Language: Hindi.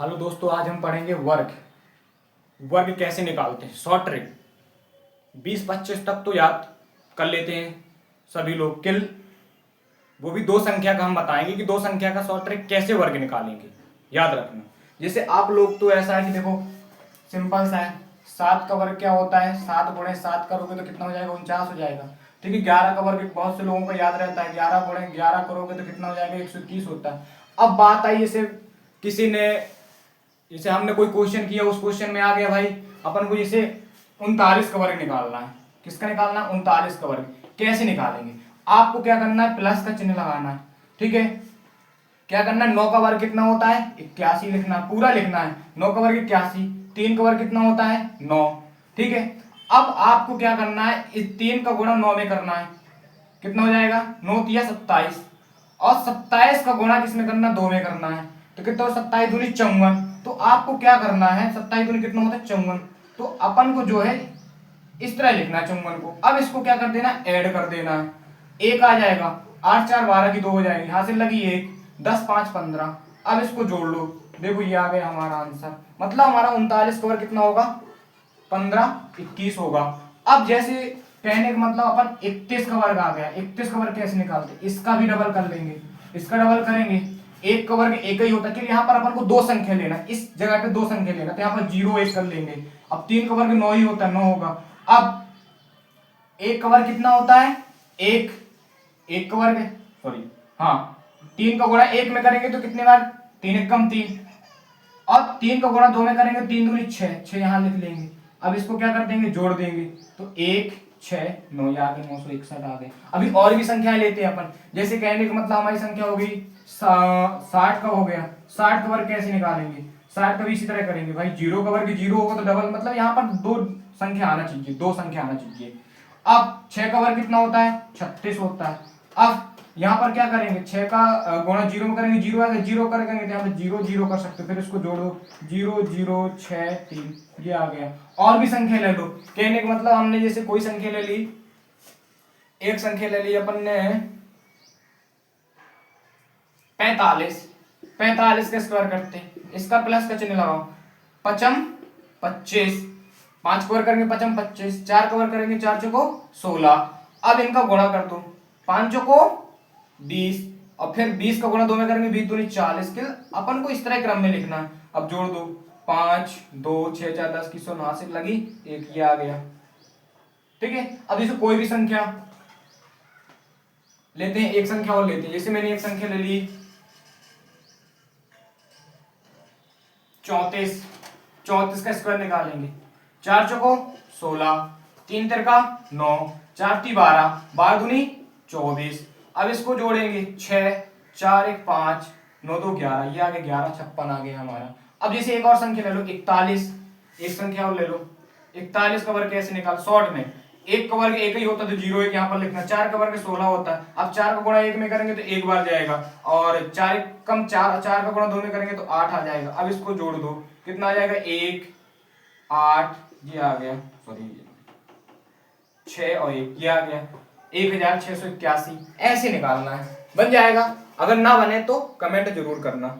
हेलो दोस्तों, आज हम पढ़ेंगे वर्ग। वर्ग कैसे निकालते हैं, शॉर्ट ट्रिक। 20-25 तक तो याद कर लेते हैं सभी लोग। किल वो भी दो संख्या का हम बताएंगे कि दो संख्या का शॉर्ट ट्रिक कैसे वर्ग निकालेंगे, याद रखना। जैसे आप लोग तो ऐसा है कि देखो, सिंपल सा है। 7 का वर्ग क्या होता है, 7 गुणे 7 करोगे तो कितना हो जाएगा, 49 हो जाएगा। ठीक है। 11 का वर्ग बहुत से लोगों को याद रहता है, 11 गुणे 11 करोगे तो कितना हो जाएगा, 121 होता है। अब बात आई, जैसे किसी ने, जैसे हमने कोई क्वेश्चन किया, उस क्वेश्चन में आ गया भाई अपन को जैसे 39 का वर्ग निकालना है। किसका निकालना है, 39 का वर्ग। कैसे निकालेंगे, आपको क्या करना है, प्लस का चिन्ह लगाना है। ठीक है। क्या करना है, 9 का वर्ग कितना होता है, 81 लिखना है, पूरा लिखना है। 9 का वर्ग 81, 3 का वर्ग कितना होता है, 9। ठीक है। अब आपको क्या करना है, इस 3 का गुणा 9 में करना है। कितना हो जाएगा, 9 तिया 27, और 27 का गुणा किसमें करना, 2 में करना है। तो कितना हो, 27 दूनी 54। तो आपको क्या करना है, 27 दूनी कितना होता है, 54। तो अपन को जो है इस तरह लिखना है 54 को। अब इसको क्या कर देना, ऐड कर देना है। एक आ जाएगा, 8 4 12 की 2 हो जाएगी, हासिल लगी 1, 10 5 15। अब इसको जोड़ लो, देखो ये आ गया हमारा आंसर। मतलब हमारा 39 का वर्ग कितना होगा, 15 21 होगा। अब जैसे कहने का मतलब अपन 31 का वर्ग आ गया। 31 का वर्ग कैसे निकालते, इसका भी डबल कर लेंगे, इसका डबल करेंगे। एक का वर्ग एक ही होता है, यहाँ पर अपन को दो संख्या लेना, इस जगह पे दो संख्या लेना, तो यहाँ पर 0 1 कर लेंगे। अब 3 का वर्ग 9 ही होता है, 9 होगा। अब एक का वर्ग कितना होता है, एक, एक का वर्ग, सॉरी हाँ, 3 का गुणा 1 में करेंगे तो कितने बार, 3 एकम 3, और 3 का गुणा 2 में करेंगे, 3 दूनी 6, 6 यहां लिख लेंगे। अब इसको क्या कर देंगे, जोड़ देंगे, तो 1 6 9, ये आ गए 961 आ गए। अभी और भी संख्याएं लेते हैं अपन। जैसे कहने का मतलब हमारी संख्या हो गई 60 का हो गया। 60 का वर्ग कैसे निकालेंगे, 60 का भी इसी तरह करेंगे भाई। 0 का वर्ग 0 होगा तो डबल, मतलब यहाँ पर दो संख्या आना चाहिए, दो संख्या आना चाहिए। अब 6 का वर्ग कितना होता है, 36 होता है। अब यहाँ पर क्या करेंगे, 6 का गुणा 0 में करेंगे, 0 आएगा, 0 करेंगे तो यहाँ पे 0 0 कर सकते हो, फिर इसको जोड़ो, 0 0 6 3, ये आ गया। और भी संख्या ले लो। कहने का मतलब हमने जैसे कोई संख्या ले ली, एक संख्या ले ली अपन ने 45, 45 का स्क्वायर करते हैं, इसका प्लस का चिन्ह लगाओ, पचम 25, 5 का वर्ग करेंगे पचम 25, 4 का वर्ग करेंगे 4 चौको 16। अब इनका गुणा कर दो, 5 चौको 20, और फिर 20 का गुणा 2 में करेंगे, 20 दूनी 40 के। अपन को इस तरह क्रम में लिखना है। अब जोड़ दो, 5 2 6 4 10 की 100 से लगी एक, ये आ गया। ठीक है। अब इसे कोई भी संख्या लेते हैं, एक संख्या और लेते हैं। जैसे मैंने एक संख्या ले ली 34, 34 का स्क्वायर निकालेंगे, 4 चौको 16, 3 तिरका 9, 4 ती 12, 12 दूनी 24। अब इसको जोड़ेंगे, 6 4 1 5, 9 2 11, ये आ गया 11 56 आ गया हमारा। अब जैसे एक और संख्या ले लो 41, एक संख्या और ले लो 41 का वर्ग कैसे निकाल, शॉर्ट में। एक का वर्ग एक ही होता है तो 0 1 यहाँ पर लिखना, 4 का वर्ग 16 होता है। अब 4 का गुणा 1 में करेंगे तो एक बार जाएगा, और 4 कम 4, 4 का गुणा 2 में करेंगे तो 8 आ जाएगा। अब इसको जोड़ दो, कितना आ जाएगा, 1 8, ये आ गया, सॉरी 6 और 1, ये आ गया 1681। ऐसे निकालना है, बन जाएगा। अगर ना बने तो कमेंट जरूर करना।